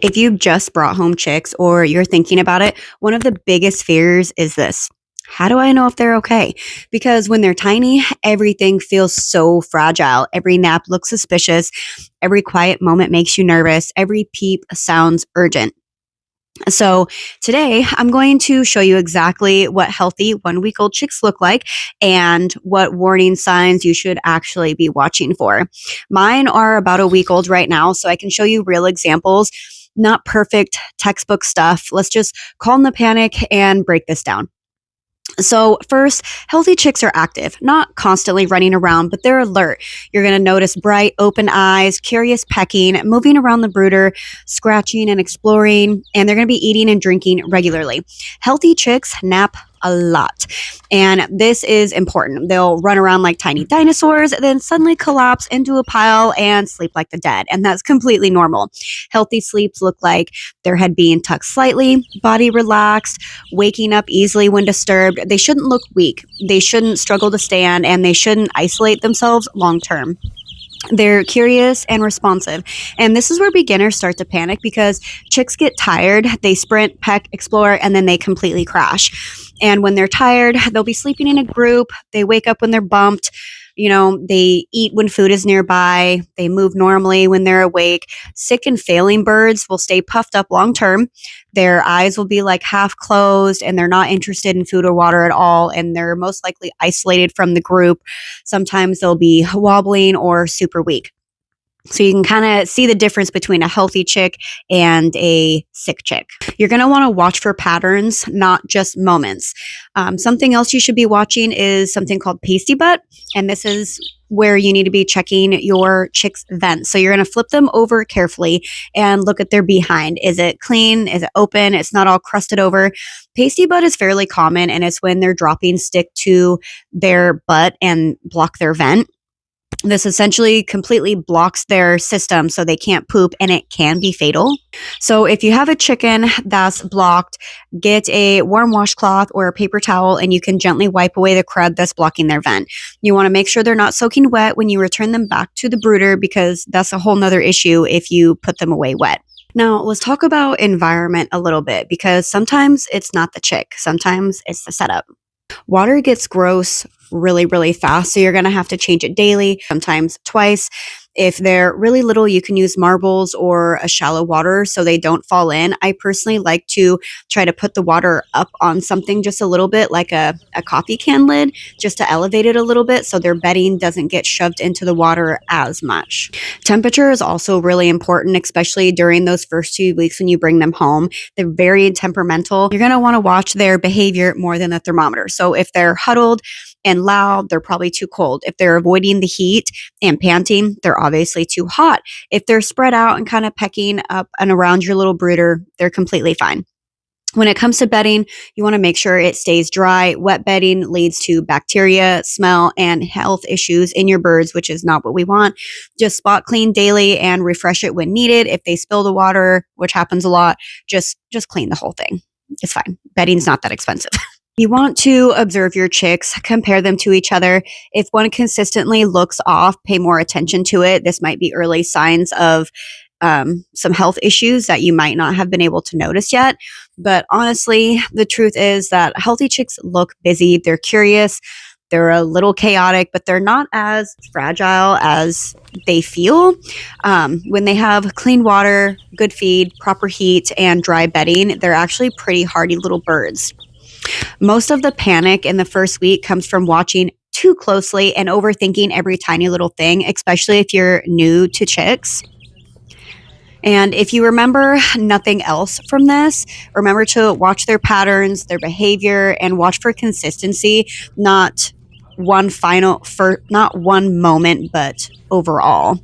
If you've just brought home chicks or you're thinking about it, one of the biggest fears is this. How do I know if they're okay? Because when they're tiny, everything feels so fragile. Every nap looks suspicious. Every quiet moment makes you nervous. Every peep sounds urgent. So, today I'm going to show you exactly what healthy 1 week old chicks look like and what warning signs you should actually be watching for. Mine are about a week old right now, so I can show you real examples, not perfect textbook stuff. Let's just calm the panic and break this down. So, first, healthy chicks are active, not constantly running around, but they're alert. You're going to notice bright, open eyes, curious pecking, moving around the brooder, scratching and exploring, and they're going to be eating and drinking regularly. Healthy chicks nap a lot, and this is important. They'll run around like tiny dinosaurs, then suddenly collapse into a pile and sleep like the dead, and that's completely normal. Healthy sleeps look like their head being tucked slightly, body relaxed, waking up easily when disturbed. They shouldn't look weak. They shouldn't struggle to stand, and they shouldn't isolate themselves long term. They're curious and responsive. And this is where beginners start to panic because chicks get tired, they sprint, peck, explore, and then they completely crash. And when they're tired, they'll be sleeping in a group. They wake up when they're bumped. They eat when food is nearby. They move normally when they're awake. Sick and failing birds will stay puffed up long term. Their eyes will be like half closed and they're not interested in food or water at all. And they're most likely isolated from the group. Sometimes they'll be wobbling or super weak. So you can kind of see the difference between a healthy chick and a sick chick. You're going to want to watch for patterns, not just moments. Something else you should be watching is something called pasty butt. And this is where you need to be checking your chick's vents. So you're going to flip them over carefully and look at their behind. Is it clean? Is it open? It's not all crusted over. Pasty butt is fairly common, and it's when their droppings stick to their butt and block their vent. This essentially completely blocks their system so they can't poop, and it can be fatal. So if you have a chicken that's blocked, get a warm washcloth or a paper towel and you can gently wipe away the crud that's blocking their vent. You want to make sure they're not soaking wet when you return them back to the brooder because that's a whole nother issue if you put them away wet. Now, let's talk about environment a little bit because sometimes it's not the chick, sometimes it's the setup. Water gets gross really, really fast, so you're going to have to change it daily, sometimes twice. If they're really little, you can use marbles or a shallow water so they don't fall in. I personally like to try to put the water up on something just a little bit, like a coffee can lid, just to elevate it a little bit so their bedding doesn't get shoved into the water as much. Temperature is also really important, especially during those first 2 weeks when you bring them home. They're very temperamental. You're going to want to watch their behavior more than the thermometer. So if they're huddled and loud, they're probably too cold. If they're avoiding the heat and panting, they're obviously too hot. If they're spread out and kind of pecking up and around your little brooder, they're completely fine. When it comes to bedding, you want to make sure it stays dry. Wet bedding leads to bacteria, smell, and health issues in your birds, which is not what we want. Just spot clean daily and refresh it when needed. If they spill the water, which happens a lot, just clean the whole thing. It's fine. Bedding's not that expensive. You want to observe your chicks, compare them to each other. If one consistently looks off, pay more attention to it. This might be early signs of some health issues that you might not have been able to notice yet. But honestly, the truth is that healthy chicks look busy. They're curious. They're a little chaotic, but they're not as fragile as they feel. When they have clean water, good feed, proper heat, and dry bedding, they're actually pretty hardy little birds. Most of the panic in the first week comes from watching too closely and overthinking every tiny little thing, especially if you're new to chicks. And if you remember nothing else from this, remember to watch their patterns, their behavior, and watch for consistency, not one moment, but overall.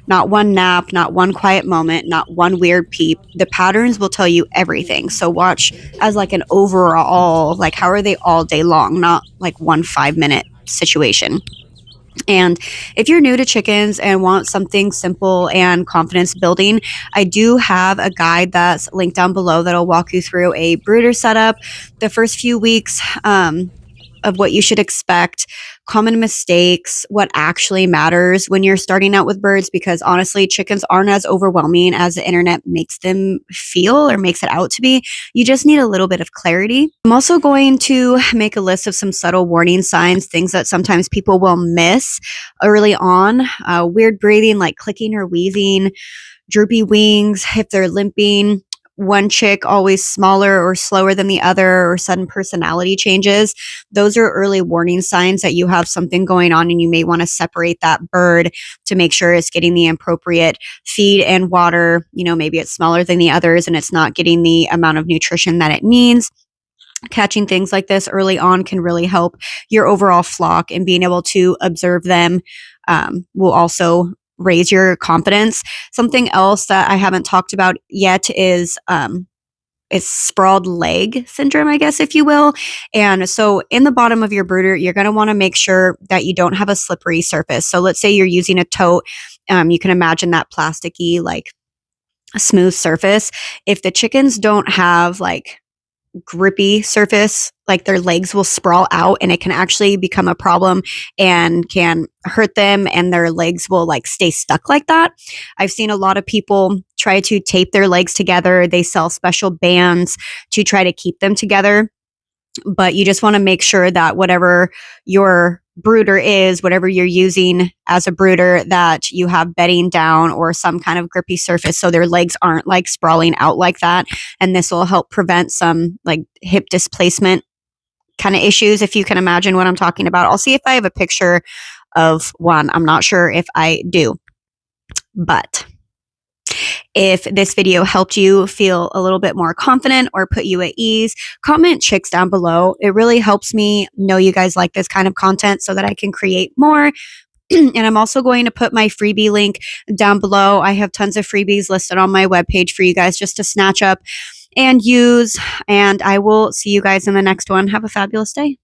Not one nap, not one quiet moment, not one weird peep. The patterns will tell you everything. So watch as like an overall, like how are they all day long, not like 1 5-minute situation. And if you're new to chickens and want something simple and confidence building, I do have a guide that's linked down below that'll walk you through a brooder setup. The first few weeks, of what you should expect, common mistakes, what actually matters when you're starting out with birds, because honestly, chickens aren't as overwhelming as the internet makes them feel or makes it out to be. You just need a little bit of clarity. I'm also going to make a list of some subtle warning signs, things that sometimes people will miss early on. Weird breathing, like clicking or wheezing, droopy wings, if they're limping, one chick always smaller or slower than the other, or sudden personality changes. Those are early warning signs that you have something going on, and you may want to separate that bird to make sure it's getting the appropriate feed and water. Maybe it's smaller than the others and it's not getting the amount of nutrition that it needs. Catching things like this early on can really help your overall flock, and being able to observe them will also raise your confidence. Something else that I haven't talked about yet is sprawled leg syndrome, I guess, if you will. And so in the bottom of your brooder, you're going to want to make sure that you don't have a slippery surface. So let's say you're using a tote. You can imagine that plasticky, like smooth surface. If the chickens don't have like grippy surface, like their legs will sprawl out, and it can actually become a problem and can hurt them, and their legs will like stay stuck like that. I've seen a lot of people try to tape their legs together. They sell special bands to try to keep them together. But you just want to make sure that whatever your brooder is, whatever you're using as a brooder, that you have bedding down or some kind of grippy surface so their legs aren't like sprawling out like that. And this will help prevent some like hip displacement kind of issues, if you can imagine what I'm talking about. I'll see if I have a picture of one. I'm not sure if I do. But if this video helped you feel a little bit more confident or put you at ease, comment chicks down below. It really helps me know you guys like this kind of content so that I can create more. And I'm also going to put my freebie link down below. I have tons of freebies listed on my webpage for you guys just to snatch up and use. And I will see you guys in the next one. Have a fabulous day.